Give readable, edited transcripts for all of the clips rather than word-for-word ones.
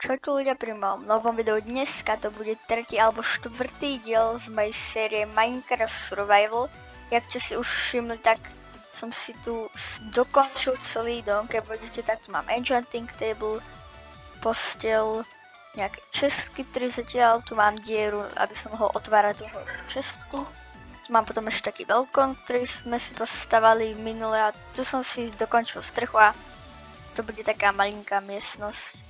Čo tu ľudia pri mojom novom videu? Dneska to bude tretí alebo štvrtý diel z mojej série Minecraft Survival. Jak ste si už všimli, tak som si tu dokončil celý dom. Keď budete, tak tu mám enchanting table, postel, nejaké čestky, ktoré zatiaľ, tu mám dieru, aby som mohol otvárať tú čestku. Tu mám potom ešte taký balkón, ktorý sme si postavali minule a tu som si dokončil strechu a to bude taká malinká miestnosť.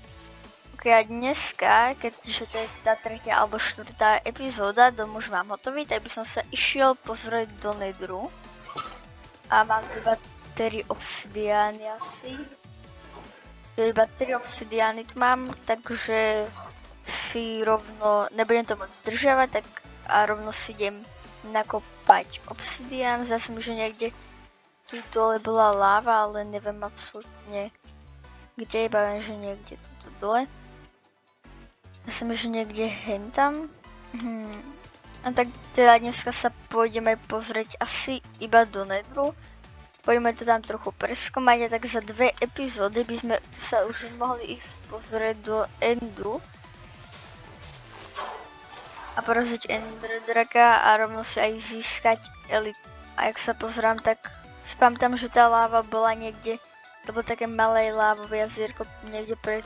Ok, a dneska, keďže to je tá tretia alebo štvrtá epizóda, dom už mám hotový, tak by som sa išiel pozrieť do Netheru. A mám tu iba 3 obsidiány asi. Iba 3 obsidiány tu mám, takže si rovno, nebudem to moc zdržiavať, tak a rovno si idem nakopať obsidián. Zase mi, že niekde tu dole bola láva, ale neviem absolútne kde, iba viem, že niekde tu dole. Zase mi, že niekde hentam. A tak teda dneska sa pôjdeme pozrieť asi iba do Netheru. Poďme to tam trochu preskomať a tak za 2 epizódy by sme sa už mohli ísť pozrieť do Endu. A poraziť Ender Draga a rovno si aj získať Elite. A jak sa pozerám, tak spamtam, že tá láva bola niekde, to bolo také malé lávové jazierko niekde pred.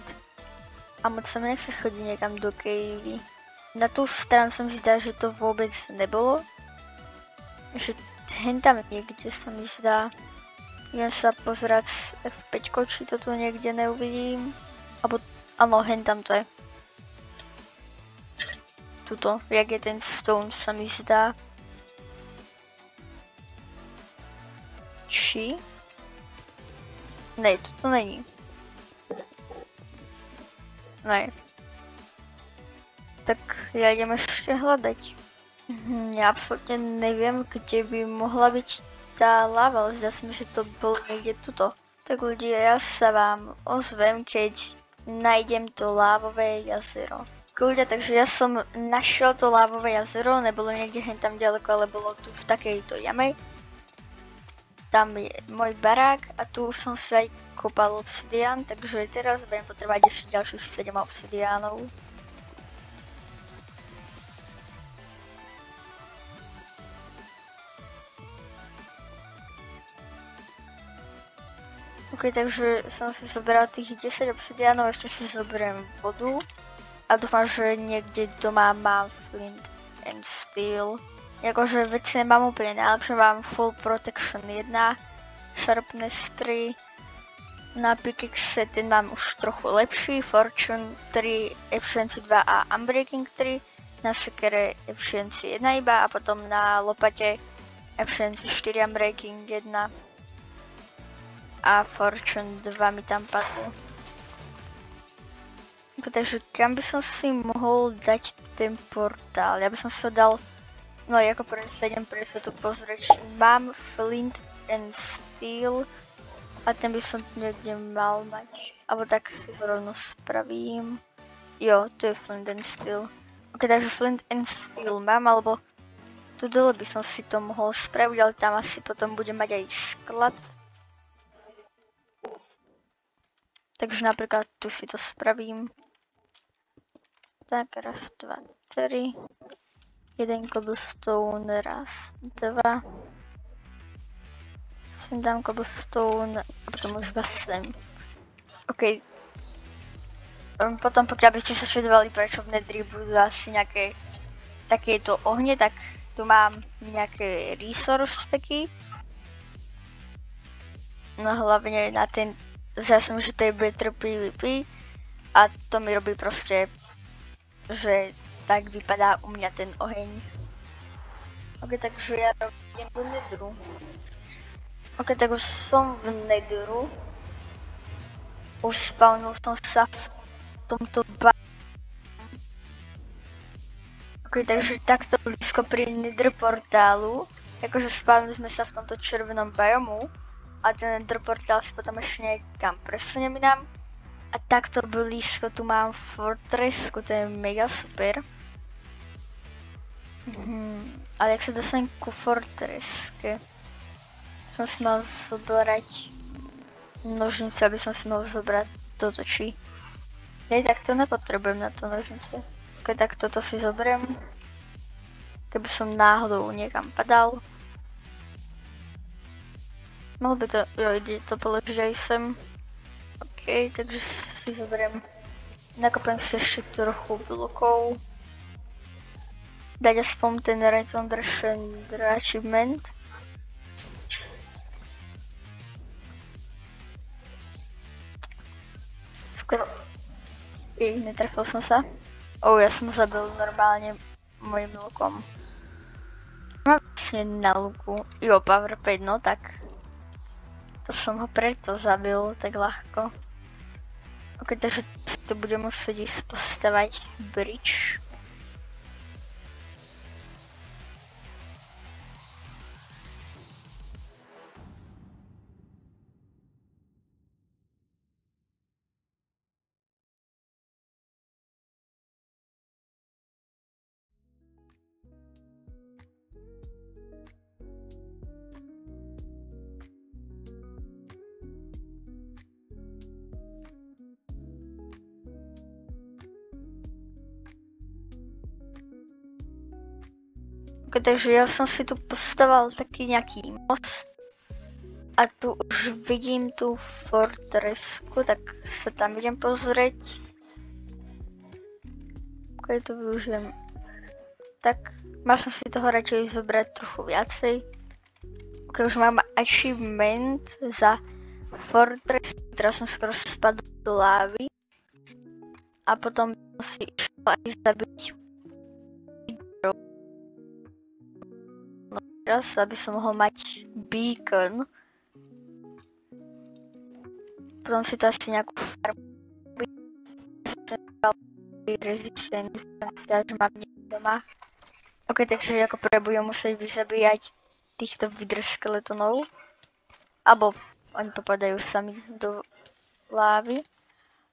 A moc sa mi nechce chodiť niekam do cavey. Na tú stranu som si zdá, že to vôbec nebolo. Že hentam niekde sa mi zdá. Idem sa pozerať s F5, či to tu niekde neuvidím. Abo, áno, hentam to je. Tuto, jak je ten stone, sa mi zdá. Či? Ne, toto není. Ne. Tak ja idem ešte hľadať. Ja absolútne neviem, kde by mohla byť tá lava, ale zdá sa mi, že to bolo niekde tuto. Tak ľudia, ja sa vám ozvem, keď nájdem to lávové jazero. Ľudia, takže ja som našiel to lávové jazero, nebolo niekde hentam ďaleko, ale bolo tu v takejto jame. Tam je môj barák a tu už som si aj kopal obsidián, takže teraz budem potrebovať ešte ďalších 7 obsidiánov. Ok, takže som si zobral tých 10 obsidiánov, ešte si zoberiem vodu. A dúfam, že niekde doma mám flint and steel. Jakože veci nemám úplne najlepšie, mám full protection 1, sharpness 3, na pickaxe ten mám už trochu lepší, fortune 3, efficiency 2 a unbreaking 3, na sekere efficiency 1 iba a potom na lopate efficiency 4, unbreaking 1 a fortune 2 mi tam padlo. Takže kam by som si mohol dať ten portál? Ja by som si ho dal, no ako prvý 7, prvý sa tu pozrieť. Mám flint and steel a ten by som niekde mal mať. Alebo tak si ho rovno spravím. Jo, to je flint and steel. Ok, takže flint and steel mám, alebo tu dole by som si to mohol spraviť, ale tam asi potom budem mať aj sklad. Takže napríklad tu si to spravím. Tak, raz, 2, 3. Jeden cobblestone, raz, 2. Sem dám cobblestone a potom už iba sem. Ok. Potom pokiaľ by ste sa čudovali, prečo v Netheri budú asi nejaké takéto ohne, tak tu mám nejaké resource packy. No hlavne na ten, zase že to je better PvP a to mi robí proste, že tak vypadá u mňa ten oheň. Ok, takže ja idem do Netheru. Ok, tak už som v Netheru. Už spawnul som sa v tomto Ok, takže takto blízko pri Nether portálu. Akože spawnuli sme sa v tomto červenom biomu. A ten Nether portál si potom ešte niekam presuniem nám. A takto blízko tu mám fortressku, to je mega super. Ale jak sa dostanem ku fortresske, som si mal zobrať nožnice, aby som si mohol zobrať toto či. Hej, tak to nepotrebujem na to nožnice. Keď tak toto si zoberiem. Keby som náhodou niekam padal. Mal by to, jo, ide to položiť aj sem. OK, takže si zoberiem. Nakopem si ešte trochu blokov. Dať aspoň ten Red Wonder achievement. Skoro... netrefil som sa. Ja som zabil normálne mojim lukom. Mám vlastne na luku. Power 5, no tak. To som ho preto zabil tak ľahko. OK, takže tu budem musieť ísť postavať bridge. OK, takže ja som si tu postavil taký nejaký most. A tu už vidím tú fortresku, tak sa tam idem pozrieť. OK, to využijem. Tak, mal som si toho radšej zobrať trochu viacej. OK, už mám achievement za fortress, teraz som skoro spadol do lávy. A potom som si išla aj zabiť teraz, aby som mohol mať beacon. Potom si to asi nejakú farbu resistance, že mám doma. OK, takže ako prvé budem musieť vyzabíjať týchto wither skeletonov. Alebo oni popadajú sami do lávy.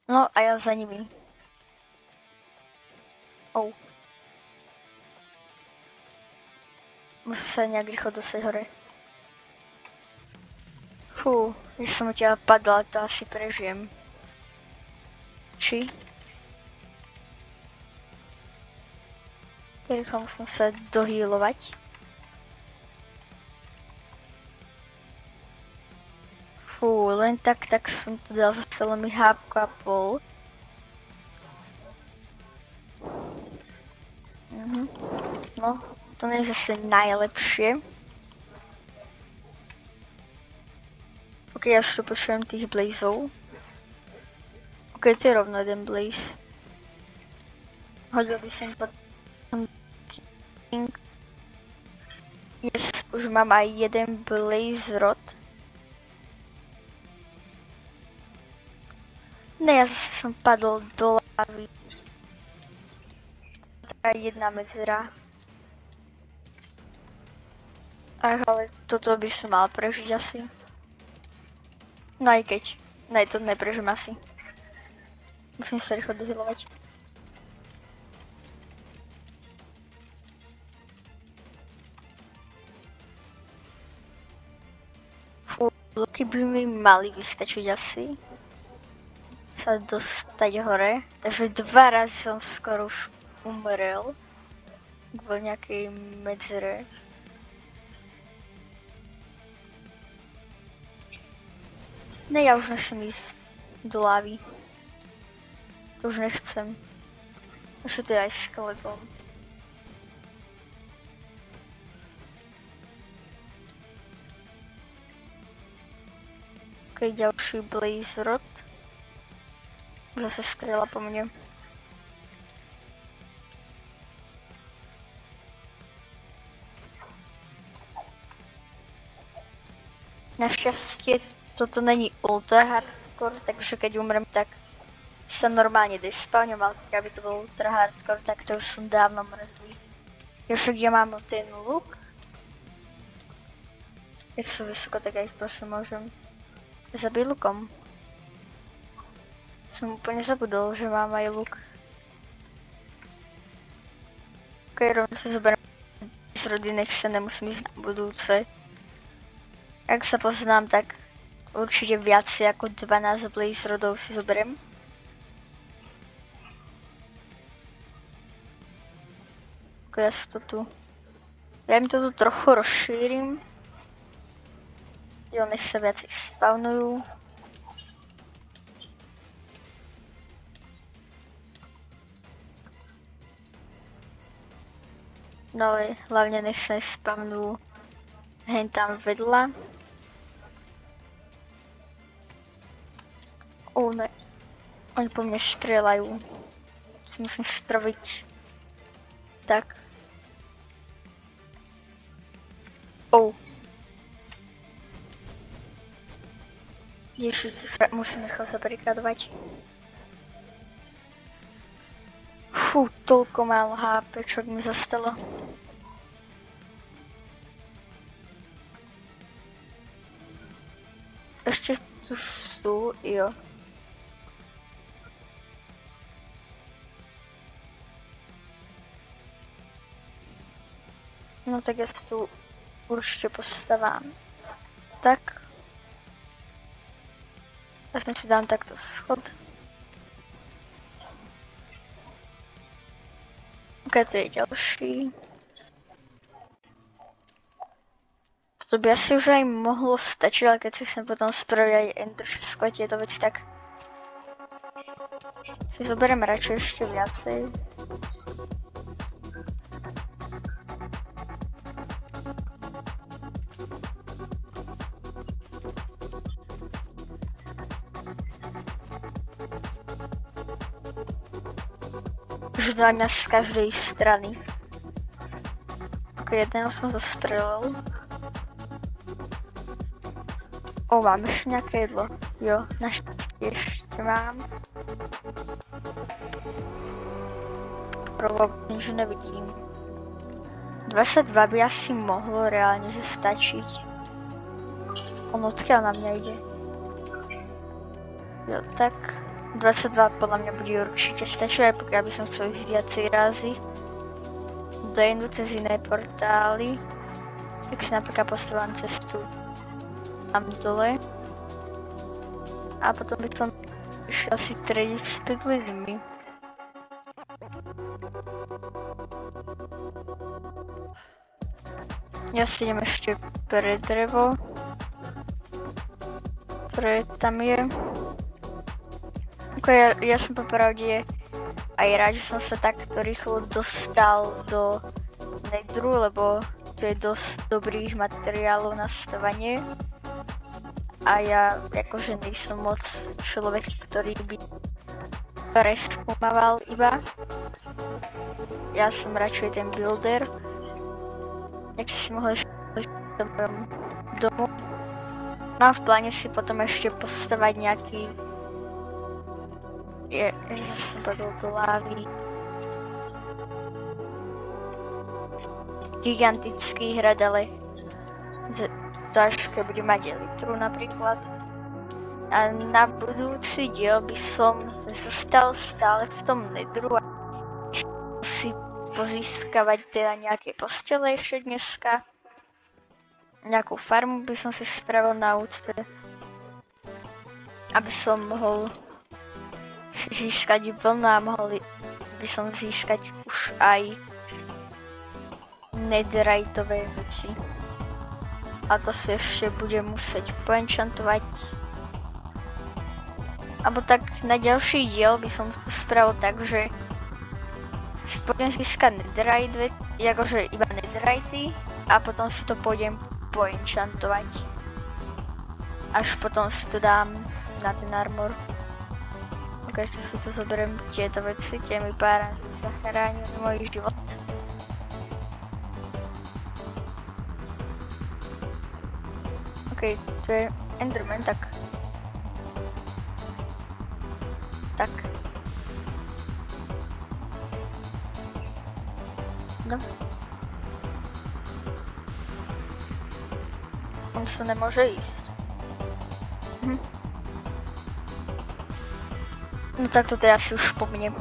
No a ja za nimi. Musím sa nejak rýchlo dostať hore. Fú, že som odtiaľ padla, to asi prežijem. Či? Rýchlo musím sa dohýlovať. Fú, len tak som tu dal zase len mi hápko a pol. No, to nie je zase najlepšie. OK, ja už tu počujem tých blazov. OK, to je rovno jeden blaze. Hodil by som pod... Yes, už mám aj jeden blaze rod. Ne, ja zase som padol do lávy. Taká jedna medzera. Ach, ale toto by som mal prežiť asi. No aj keď. Ne, to neprežím asi. Musím sa rýchlo dohylovať. Fú, bloky by mi mali vystačiť asi. Sa dostať hore. Takže 2 razy som skoro už umrel. Kvôli nejakej medzere. Ne, ja už nechcem ísť do lávy. To už nechcem. Ešte to je aj skeleton. OK, ďalší blaze rod. Zase strieľa po mne. Našťastie toto není ultra hardcore, takže keď umrem, tak sa normálne despawňujem, ale keby to bol ultra hardcore, tak to už som dávno mŕtvý. Ja však ja mám ten luk. Keď sú vysoko, tak aj prosím môžem zabiť lukom. Som úplne zabudol, že mám aj luk. Ok, rovno si zoberiem z rody, nech sa nemusím ísť na budúce. Ak sa poznám, tak určite viacej ako 12 blaze rodov si zoberiem. Ja si to tu... Ja im to tu trochu rozšírim. Jo, nech sa viacej spawnujú. No ale hlavne nech sa spawnujú hen tam vedľa. Ne. Oni po mne strieľajú. Si musím spraviť tak. Ježiš, tu sa musím nechal zabarikádovať. Fú, toľko málo HP, čo mi zostalo. Ešte tu sú, jo. No tak ja tu určite postavám. Tak. Ja si dám takto schod. Ok, to je ďalší. Toto by asi už aj mohlo stačiť, ale keď si chcem potom spraviť aj Ender 6 a tieto veci, tak si zoberiem radšej ešte viacej. Už na mňa z každej strany. Ok, jedného som zostrelil. Mám ešte nejaké jedlo. Jo, našťastie ešte mám. Probably, že nevidím. 22 by asi mohlo reálne, že stačiť. Odkiaľ na mňa ide. Jo, tak. 22 podľa mňa bude určite stačiť, aj pokiaľ by som chcel ísť viacej razy. Dojdu cez iné portály. Tak si napríklad postavám cestu tam dole. A potom by som išiel asi trediť s pigliny. Ja si idem ešte pre drevo, ktoré tam je. Ja som popravde aj rád, že som sa takto rýchlo dostal do Nedru, lebo tu je dosť dobrých materiálov na stavanie. A ja akože nejsem moc človek, ktorý by preskúmaval iba. Ja som radšej ten builder. Jak si mohli do mojom domu. Mám v pláne si potom ešte postavať nejaký ja som padol do lávy. Gigantický hrad, ale to až keď budem mať elitru napríklad. A na budúci diel by som zostal stále v tom nedru a si pozískavať teda nejaké postele ešte dneska. Nejakú farmu by som si spravil na úcte, aby som mohol získať vlnu a mohli by som získať už aj netheriteové veci. A to si ešte budem musieť poenchantovať. Alebo tak na ďalší diel by som to spravil tak, že si pôjdem získať netherite, akože iba netherity a potom si to pôjdem poenchantovať. Až potom si to dám na ten armor. Ešte si tu zoberiem tieto veci, tie mi pár razy zachránili môj život. Ok, tu je Enderman, tak. No. On sa nemôže ísť. No tak toto ja si už pominiem.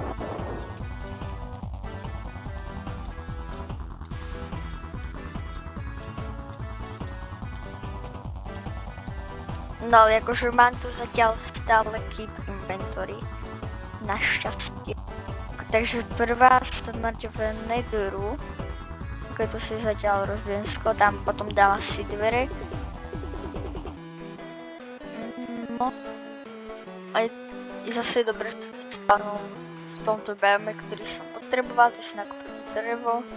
No ale akože mám tu zatiaľ stále keep inventory. Našťastie. Takže prvá smrť v Netheru Keď tu si zatiaľ rozbijem sklo, tam potom dám asi dvere. No. A je zase dobre, že to spavnul v tomto biome, ktorý som potreboval, to si nakúpim drevo.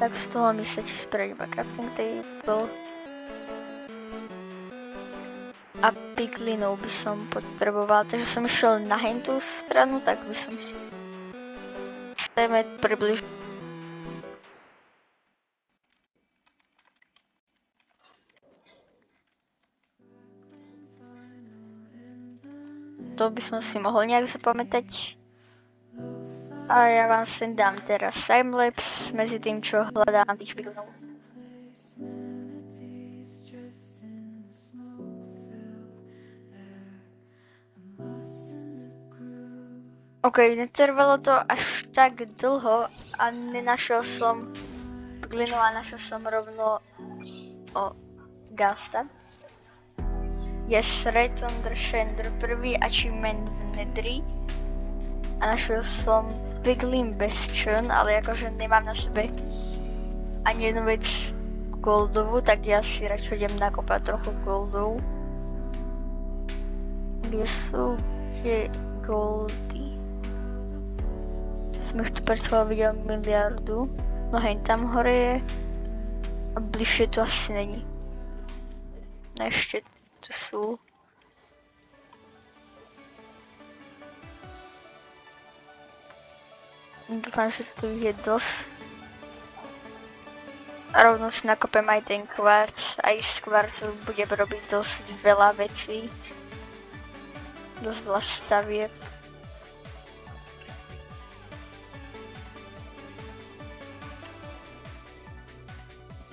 Tak z toho mi sa či spraviť iba crafting table. A piglinov by som potreboval, takže som išiel na hentú stranu, tak by som chceme približne. To by som si mohol nejak zapamätať. A ja vám sem dám teraz timelapse medzi tým, čo hľadám tých piglinov. OK, netrvalo to až tak dlho a nenašiel som piglinu a našiel som rovno Gasta. Yes, Return the Shender, prvý achievement v Nedri. A našiel som Piglin Bastion, ale akože nemám na sebe ani jednu vec goldovú, tak ja si radšej idem nakopať trochu goldov. Kde sú tie goldy? Som ich tu pred chvíľou videl miliardu. No hej, tam hore je. A bližšie tu asi není. No ešte tu sú. Dúfam, že tu je dosť. A rovno si nakopem aj ten kvarc. Aj z kvarcu budem robiť dosť veľa vecí. Dosť veľa stavieb.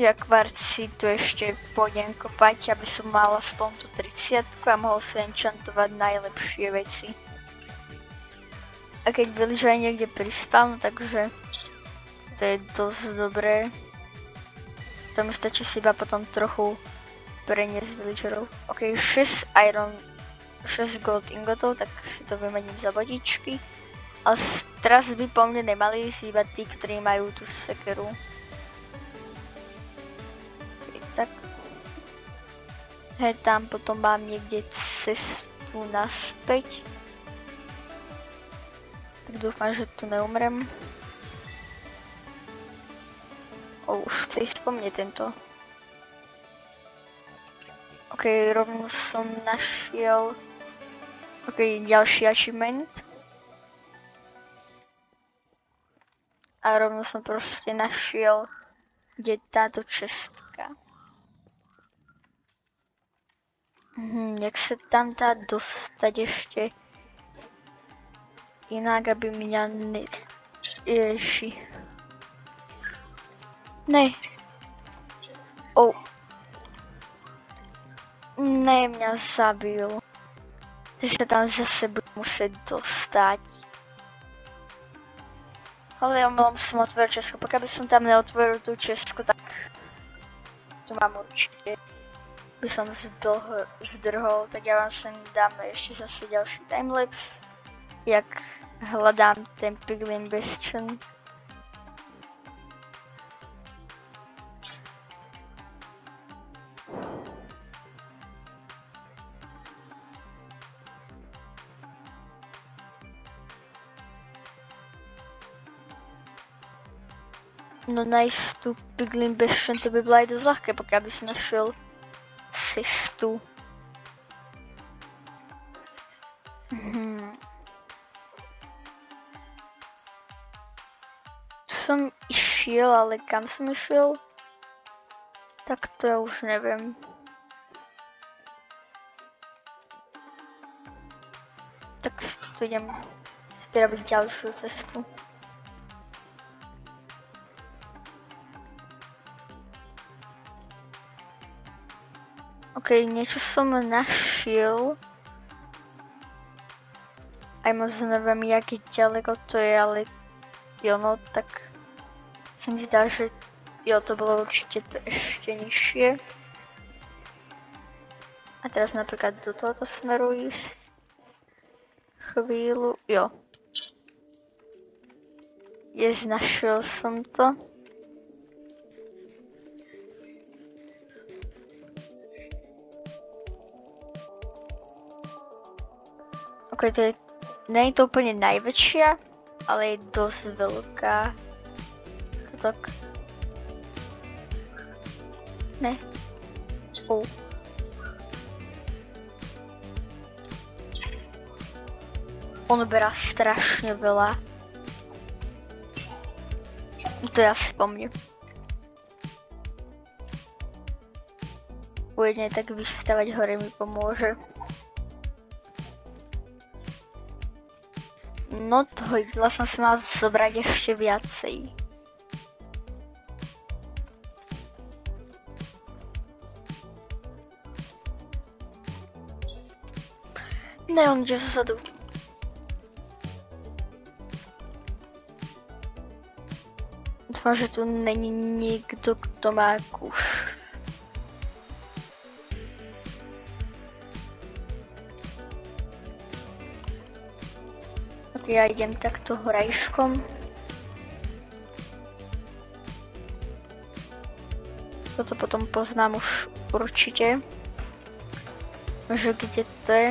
Ja kvarc si tu ešte pôjdem kopať, aby som mal aspoň tú 30 a mohol si enchantovať najlepšie veci. A keď villager aj niekde prispám, takže to je dosť dobré. To mi stačí si iba potom trochu preniesť villagerov. Ok, 6 iron, 6 gold ingotov, tak si to vymením za bodičky. Ale teraz by po mne nemali ísť iba tí, ktorí majú tú sekeru. Tak. Hej, tam potom mám niekde cestu naspäť. Tak dúfam, že tu neumrem. Už chce ísť po mne tento. Ok, rovno som našiel. Ok, ďalší achievement. A rovno som proste našiel, kde je táto čestka. Jak sa tam dá dostať ešte inak, aby mňa Ježi. Ne. Ne, mňa zabil. Takže sa tam zase budem musieť dostať. Ale omylom som otvoril česku. Pokiaľ by som tam neotvoril tú česku, tak tu mám určite. By som zdrhol, tak ja vám sem dáme ešte zase ďalší timelapse. Jak hľadám ten Piglin Bastion. No nájsť tú Piglin Bastion, to by bolo aj dosť ľahké, pokiaľ by som našiel cestu. Tu som išiel, ale kam som išiel? Tak to ja už neviem. Tak si tu idem spraviť ďalšiu cestu. Ok, niečo som našiel. Aj moc neviem, jak ďaleko to je, ale jo, no tak sa mi zdá, že jo, to bolo určite to ešte nižšie. A teraz napríklad do tohoto smeru ísť. Chvíľu, jo. Yes, našel som to. Ok, to je, nie je to úplne najväčšia, ale je dosť veľká. To tak. Ne. Oh. On berá strašne veľa. To ja si po mne. Ujedne tak vystavať hore mi pomôže. No toho jedla som si mal zobrať ešte viacej. Ne, on ide zozadu. Dúfam, že tu není niekto, kto má kuš. Ok, ja idem takto horajškom. Toto potom poznám už určite. Že kde to je?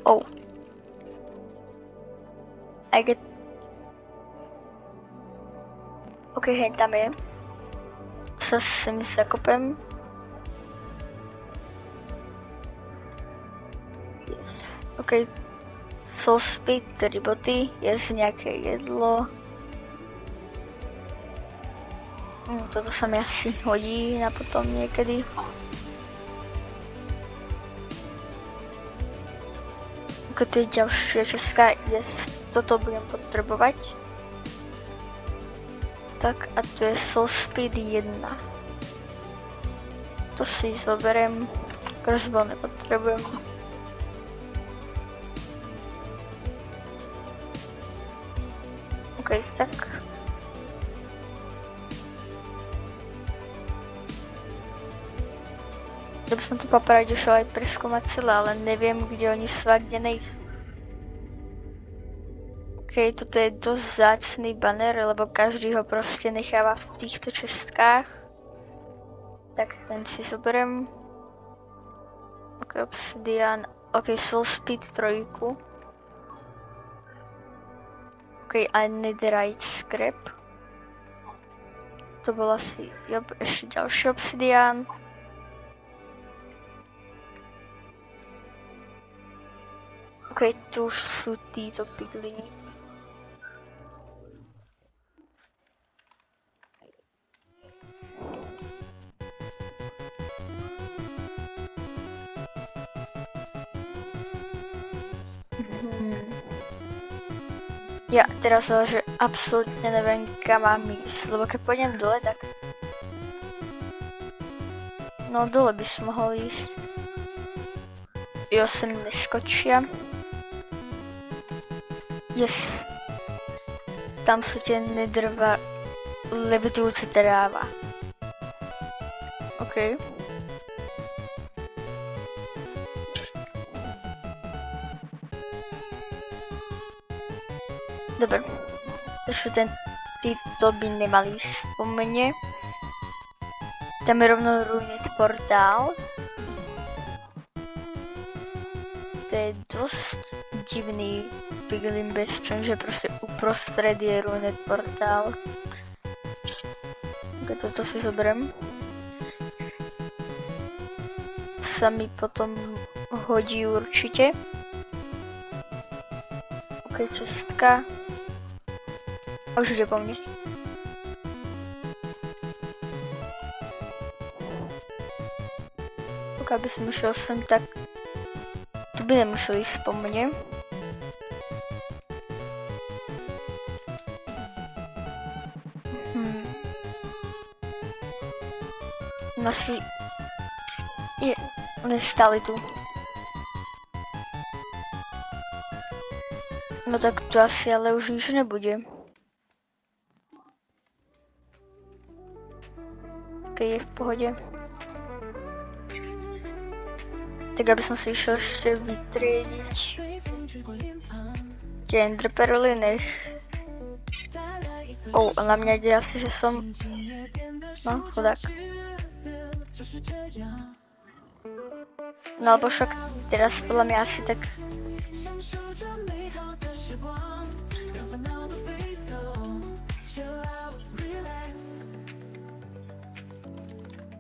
Oh. I get... Ok, hej, tam je. Sa sem zakopem. Yes. Ok. Soul speed, 3 boty. Jesť nejaké jedlo. Toto sa mi asi hodí na potom niekedy. Ok, to je ďalšia česká. Yes. Toto budem potrebovať. Tak a tu je Soul Speed 1. To si zoberiem. Crossbow nepotrebujem. Ok, tak. Kdyby som to popravde šel aj preskúmať celé, ale neviem, kde oni sú a kde nejsú. Ok, toto je dosť vzácny banner, lebo každý ho proste necháva v týchto čestkách. Tak ten si zoberiem. Ok, Obsidian. Ok, Soul Speed 3. Ok, a Netherite Scrap. To bol asi ešte ďalší Obsidian. Ok, tu už sú títo pigliny. Ja teraz ale, že absolútne neviem, kam mám ísť, lebo keď pôjdem dole, tak... No dole by som mohol ísť. Jo, sem neskočia. Yes. Tam sú tie nedrva... levitujúce tráva. OK. Dobre. Takže títo by nemali ísť po mne. Tam je rovno Ruined portál. To je dosť divný piglin bastion, že proste uprostred je Ruined portál. Ok, toto si zoberiem. Sa mi potom hodí určite. Ok, čestka. A už ide po mne. Pokiaľ by som išiel sem, tak tu by nemusel ísť po mne. No si... Oni stáli tu. No tak tu asi ale už nič nebude. Ok, je v pohode. Tak aby som si išiel ešte vytriediť tie enderperliny. Na mňa ide asi, že som... No, chudák. No alebo však teraz podľa mňa asi tak...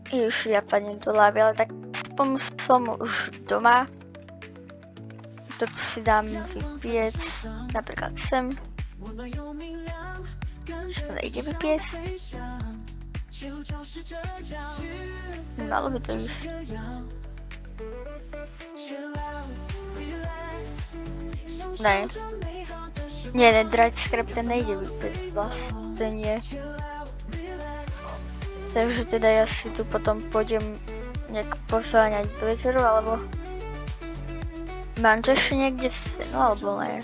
Už ja padnem do lávy, ale tak aspoň som už doma. Toto si dám vypiec, napríklad sem. Čo sa nejde vypiecť? Malo by to ísť. Ne. Nie, Netherite scrap ten nejde vypiecť vlastne. Takže teda ja si tu potom pôjdem nejak pošľaňať glitter, alebo mám to ešte niekde no alebo ne.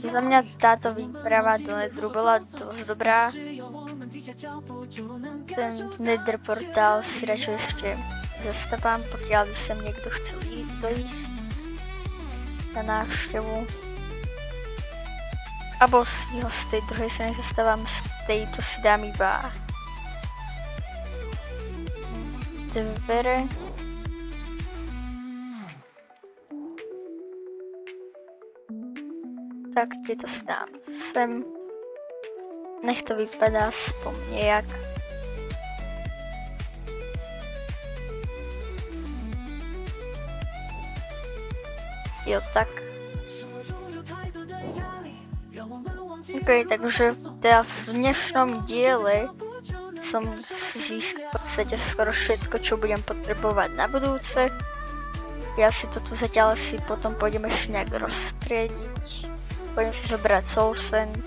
Za mňa táto výprava do Netheru bola dosť dobrá. Ten Nether portál si radšej ešte zastavám, pokiaľ by sem niekto chcel doísť na návštevu. Abo si ho z tej druhej strany zastávam, z tejto si dám iba dvere. Tak tieto si dám sem. Nech to vypadá aspoň nejak. Jo, tak. Ok, takže teda v dnešnom diele som získal v podstate skoro všetko, čo budem potrebovať na budúce. Ja si to tu zatiaľ si potom pôjdem ešte nejak roztriediť. Pôjdem si zobrať soul sand.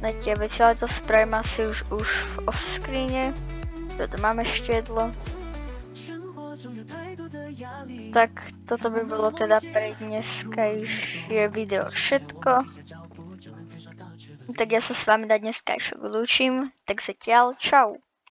Na tie veci, ale to spravím asi už v off-screene. Toto mám ešte jedlo. Tak toto by bolo teda pre dneskajšie video všetko. Tak ja sa s vami na dneskajšok lúčim, tak zatiaľ čau.